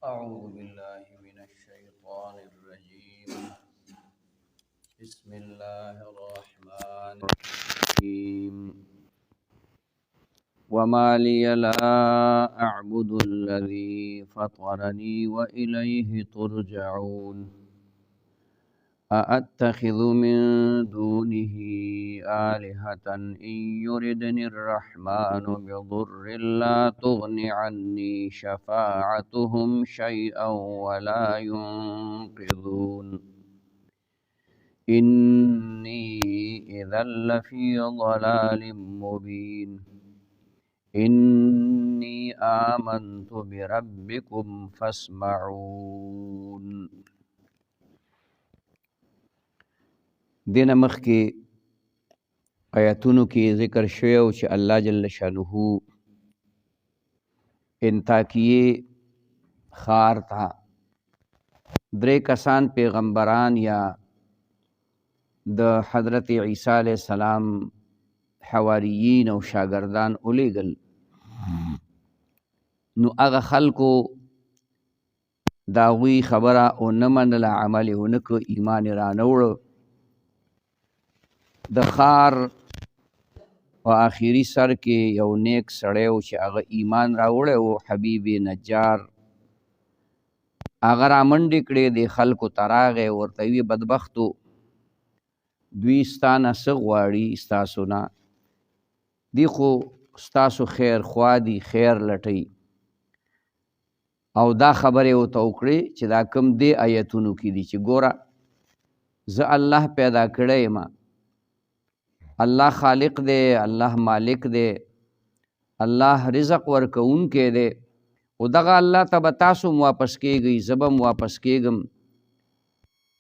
أعوذ بالله من الشيطان الرجيم. بسم الله الرحمن الرحيم. وما لي لا أعبد الذي فطرني وإليه ترجعون. أأتخذ من دونه آلهة إن يردني الرحمن بضر لا تغن عني شفاعتهم شيئا ولا ينقذون. إني إذا لفي ضلال مبين. إني آمنت بربكم فاسمعون. دینه مخکې آیاتونو کې ذکر شوی و چې الله جل شانه انطاکیه ښار ته درې کسان پیغمبران یا د حضرت عیسی علیه السلام حواریین او شاگردان ولیږل. نو هغه خلکو د هغوی خبره ونه منله، عمل یې ونه کړ، ایمان یې رانه وړه. د ښار په آخري سر کې یو نیک سړی و چې هغه ایمان راوړی و، حبیب نجار. هغه رامنډې کړې دې خلکو ته راغی، ورته ویې بدبختو دوی ستا نه څه غواړي؟ ستاسو نه دی خو ستاسو خیر خوا دي، خیر لټوي. او دا خبرې ورته وکړې چې دا کوم دې آیتونو کې دي چې ګوره زه الله پیدا کړی یم، الله خالق دی، الله مالک دی، الله رزق ورکوونکی دی. او دغه الله ته به تاسو واپس کیږئ، زه به واپس کیږم.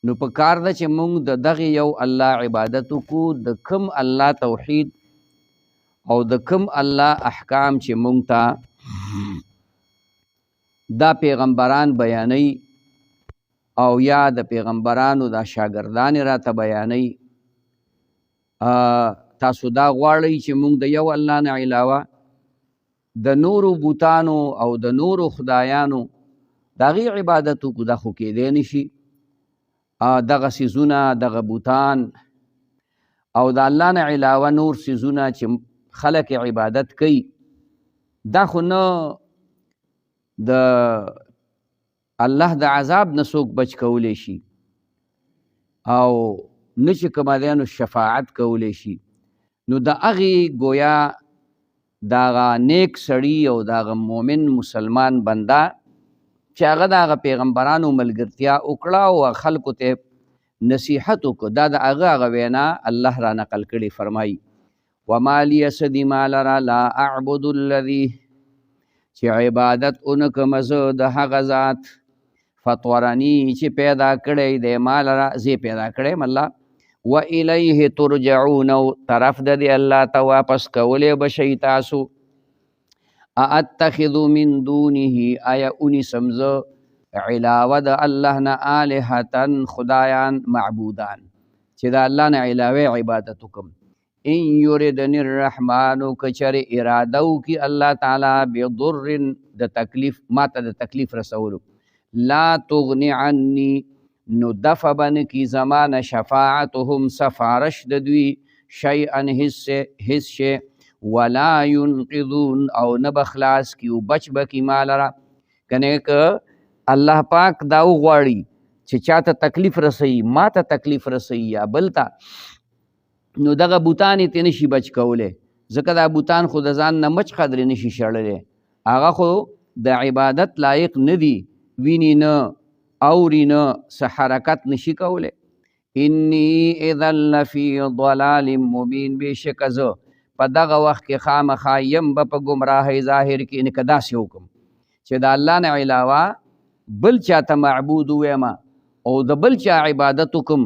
نو په کار ده چې موږ د دغې یو الله عبادت وکړو، د کوم الله توحید او د کوم الله احکام چې موږ ته دا پیغمبران بیانوي او یا د پیغمبرانو دا شاګردان راته بیانوي، تاسو دا غواړئ چې موږ د یو الله نه علاوه د نورو بوتانو او د نورو خدایانو د هغې عبادت وکړو؟ دا خو کیدی نشي. دغه څیزونه، دغه بوتان او د الله نه علاوه نور څیزونه چې خلک عبادت کوي، دا خو نه د الله د عذاب نه څوک بچ کولی شي او نه چې کومه شفاعت کولی شي. نو د هغې گویا دغه نیک سړي او دغه مؤمن مسلمان بنده چې هغه د هغه پیغمبرانو ملګرتیا وکړه او خلکو ته نصیحت وکړه، دا د هغه وینا الله را نقل کړي. فرمایي وما لی څه دي ما لره لا اعبد الذي چې عبادت ونکړم زه د هغه ذات فطرني چې پیدا کړی دی ما لره، زه پیدا کړی یم الله. و الیه ترجعون، او طرف د دې الله ته واپس کولی به شئ تاسو. اتخذ من دونه، آیا اونیسم زه علاوه د الله نه آلهتن خدایان، معبودان چې د الله نه علاوه عبادت وکړم. ان یردنی الرحمن، کچر اراده وکړي الله تعالی بضر د تکلیف، ماته د تکلیف رسولو، لا تغنی عني، نو دفع بن کی زمان شفاعتهم سفارش د دوی، شیئا هیڅ شی، ولا ينقذون، او نه بخلاص کی او بچ بکی مالره. کنه که الله پاک دا وغواړي چې چاته تکلیف رسوي، ما ته تکلیف رسوي یا بل ته، نو دغه بوتان یې نشي بچ کولی، ځکه دا بوتان خو د ځان نه مچ قدرې نشي شړلی، هغه خو د عبادت لایق نه دي، ویني نه اوري نه څه حرکت نشي کولی. انی اذا لفی ضلال مبین، بېشکه زه په دغه وخت کې خامخا یم به په ګمراهۍ ظاهر کې. نه که داسې وکړم چې د الله نه علاوه بل چاته معبود ویم او د بل چا عبادت وکړم،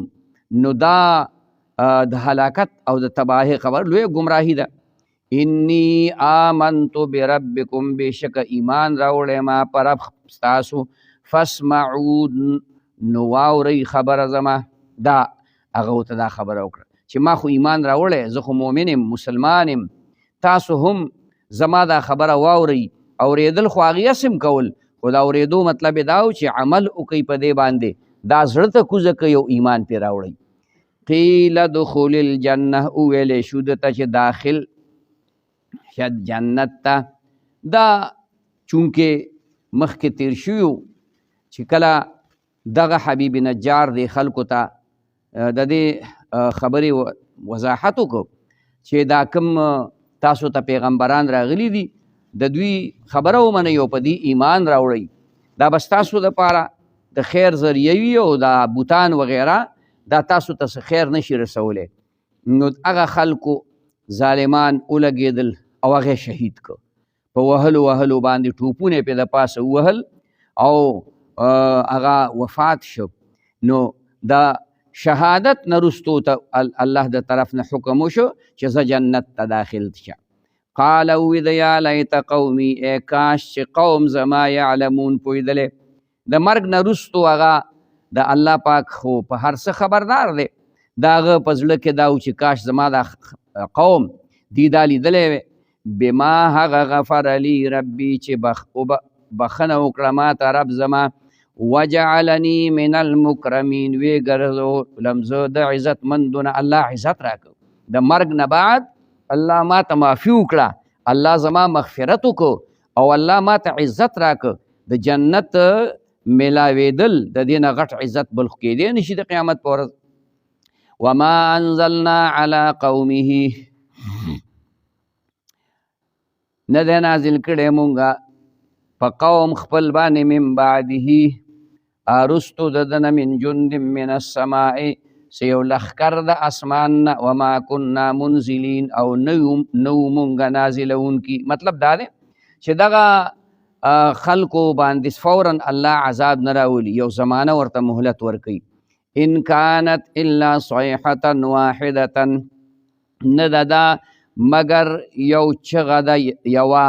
نو دا د هلاکت او د تباهۍ خبر، لویه ګمراهي ده. انی آمنت بربکم، بېشکه ایمان راوړی ما په رب ستاسو، فاسمعون، نو واورئ خبره زما. دا هغه ورته دا خبره وکړه چې ما خو ایمان راوړی، زه خو مؤمن یم، مسلمان یم، تاسو هم زما دا خبره واورئ. اورېدل خو هغې اسم کول، خو دا اورېدو مطلب یې دا و چې عمل وکړئ په دې باندې دا زړه ته کوزه کوي او ایمان پرې راوړئ. قیل ادخل الجنه، وویلی شو ده ته چې داخل شه جنت ته. دا چونکې مخکې تیر شوي وو چې کله دغه حبیب نجار دی خلکو ته د دې خبرې وضاحت وکړو چې دا کوم تاسو ته پیغمبران راغلي دي د دوی خبره ومنئ او په دې ایمان راوړئ، دا بس تاسو دپاره د خیر ذریعه وي او دا بوتان وغیره دا تاسو ته څه خیر نشي رسولی. نو هغه خلکو ظالمان ولګېدل او هغه شهید که په وهلو باندې ټوپونه پې د پاسه ووهل او هغه وفات شو. نو دا شهادت نه رستو ته الله د طرف نه حکم وشو چې زه جنت ته داخل شه. قال وید یا لیت قومي، ای کاش چې قوم زما یعلمون پوهېدلی. د مرګ نه رستو هغه د الله پاک خو په هر څه خبردار دی، د هغه په زړه کې دا و چې کاش زما دا قوم دی دا لیدلی وی. بما هغه غفر لی ربي چې بخنه وکړه ما ته رب زما، وجعلني من المکرمین، وی ګرځو لمزه د عزت مندونه، الله عزت راکړ. د مرګ نه بعد الله ما ته معافي وکړه، الله زما مغفرت وکړو او الله ما ته عزت راکړ. د جنت ملاوېدل د دې نه غټ عزت بل خو کېدی نشي د قیامت په ورځ. وما انزلنا على قومه، نه دی نازل کړی مونږه په قوم خپل باندې من بعده رستو د ده نه من جند من السماء څه یو لښکر د اسمان نه، وما کنا منزلین او نو مونږه نازلونکي. مطلب دا دی چې دغه خلکو باندې فوراً الله عذاب نه راولي، یو زمانه ورته مهلت ورکوي. ان کانت الا صیحة واحدة، نه ده دا مگر یو چغه ده یوه.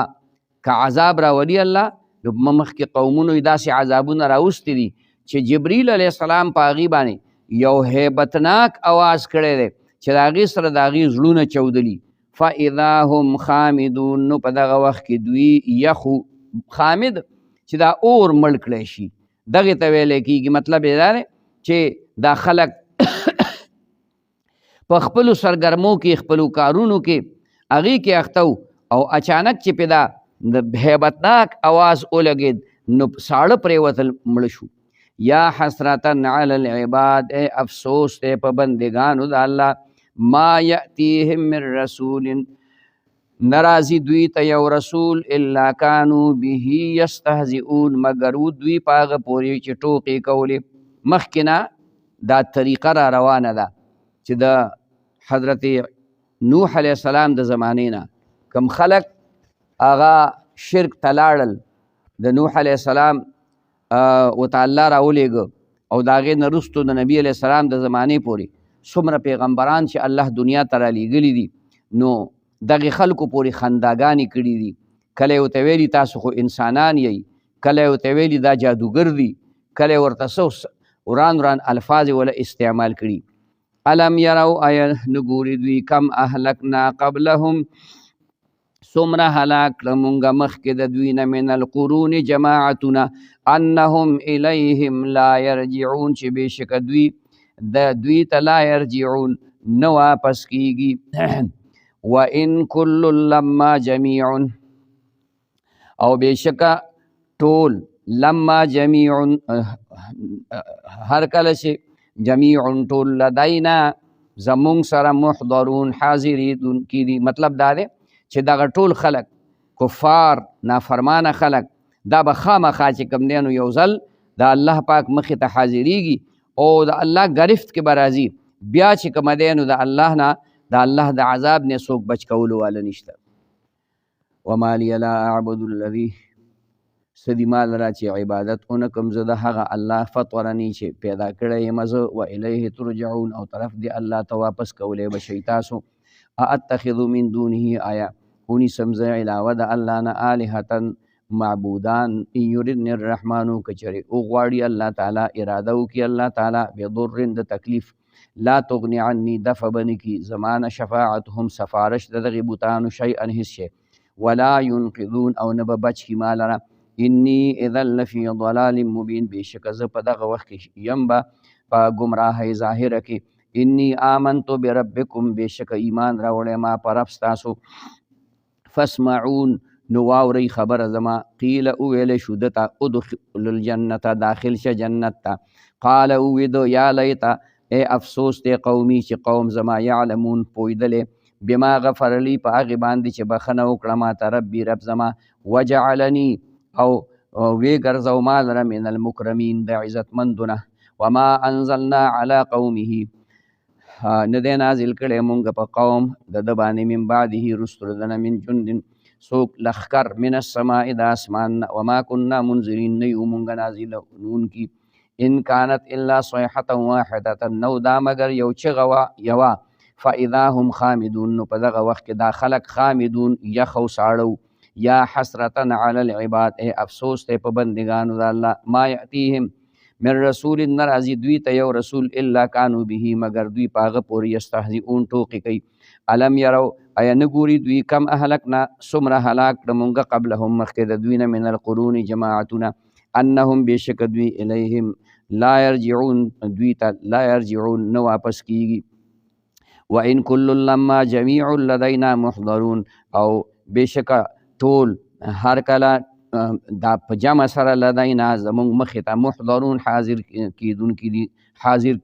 که عذاب راولي الله، نو مخکې قومونو یې داسې عذابونه راوستي دي چې جبریل علیه السلام په هغې باندې یو هیبتناک آواز کړی دی چې د هغې سره د هغې زړونه چودلي. فاذا هم خامدون، نو په دغه وخت کې دوی یخو خامد چې دا اور مړ کړی شي دغې ته ویلی کېږي. مطلب یې دا دی چې دا خلک په خپلو سرګرمو کې خپلو کارونو کې هغې کې اخته او اچانک چې پې دا د هیبتناک آواز ولګېد نو ساړه پرېوتل، مړه شو. یا حسرتن علی العباد، اے افسوس دی په بندگانو د الله، ما یأتیهم من رسول، نرازی دوی ته یو رسول، الا کانو به یستهزئون، مگر و دوی په هغه پورې چې ټوقې کولې. مخکې نه دا طریقه را روانه ده چې د حضرت نوح علیه السلام د زمانې نه کم خلق هغه شرک ته لاړل، د نوح علیه السلام ورته الله راولېږه او د هغې نه وروستو د نبي علیه السلام د زمانې پورې څومره پیغمبران چې الله دنیا ته رالیږلي دي، نو دغې خلکو پورې خنداګانې کړي دي. کله یې ورته ویلي تاسو خو انسانان یئ، کله یې ورته ویلي دا جادوګر دي، کله یې ورته څه وران الفاظ ولا استعمال کړي. الم یرو، آیا نګوري دوی کم اهلکنا قبلهم، څومره هلاک کړه مونږه مخکې د دوی نه من القرون جماعتونه، انهم الیهم لا یرجعون، چې بېشکه دوی د دوی ته لا یرجعون نه واپس کیږي. وان کل لما جمیع، او بېشکه ټول لما جمیع هر کله چې جمیع ټول لدینا زمونږ سره محضرون حاضریدونکي دي. مطلب دا دی چې دغه ټول خلک کفار نافرمانه خلک دا به خامخا چې کوم دی نو یو ځل د الله پاک مخې ته حاضریږي او د الله ګرفت کې به راځي. بیا چې کوم دی نو د الله نه د الله د عذاب نه څوک بچ کولو واله نشته. وما لی لا اعبد الذي، سدی مال را چې عبادت اونکم زه د هغه الله فطرني چې پیدا کړی یم زه، و الیه ترجعون، او طرف دی الله ته واپس کولی به شئ تاسو. اتخذ من دونه، آیا ونیسم زه علاوه د الله نه آلهة معبودان، ان یردنی الرحمن، کچرې وغواړي الله تعالی اراده وکړي الله تعالی بضر د تکلیف، لا تغني عني دفع بنکی زمانه شفاعتهم سفارش د دغې بوتانو شیئا هیڅ شی، ولا ينقذون او نه به بچ کي ما لره انی اذا لفی ضلال مبین، بېشکه زه په دغه وخت کې یم به په ګمراهۍ ظاهره کې. انی آمنت بربکم، بېشکه ایمان راوړی ما په رب ستاسو. فاسمعون، نو واورئ خبره زما. قیل اوویلی شو ده ته ادخلوا الجنة، داخل شه جنت ته. قال اووی ده یا لیته، ای افسوس دی قومي چې قوم زما یعلمون پویدلی، بما غفر لی په هغې باندې چې بخښنه وکړه ما ته ربي رب زما، وجعلني او وی ګرځو ما لره من المکرمین د عزتمندونه. وما انزلنا على قومه، نه دی نازل کړی مونږ په قوم د ده باندې من بعده رستو د ده نه من جندن څوک لښکر من السماء د اسمان نه، وما كنا منذرین، نه یو مونږ نازلونکي. ان كانت الا صیحة واحدة، نو دا مگر یو چغه وه یوه. فاذا هم خامدون، نو په دغه وخت کې دا خلک خامدون یخ او ساړه. یا حسرتا علی العباد، ای افسوس دی په بندګانو د الله. ما یأتیهم من رسول، نه راځي دوی ته یو رسول، الا کانوا به، مگر دوی په هغه پورې یستهزئون ټوقې کوي. الم یرو، ایا نه ګوري دوی کم اهلکنا څومره هلاک کړه مونږه قبلهم مخکې د دوی نه من القرون جماعتونه، انهم بېشکه دوی الیهم لا یرجعون، دوی ته لا یرجعون نه واپس کیږي. وان کل لما جمیع لدینا محضرون، او بېشکه ټول هر کله دا په جمع سره لدینا زمونږ مخې ته محضرون حاضر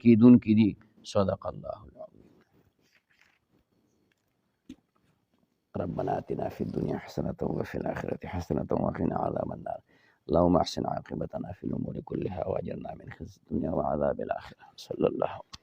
کیدونکي دي. صدق الله العظیم. ربنا آتنا في الدنيا حسنة وفي الآخرة حسنة وقنا عذاب النار. اللهم احسن عاقبتنا في الأمور كلها واجرنا من خزي الدنيا وعذاب الآخرة. صلى الله عليه وسلم.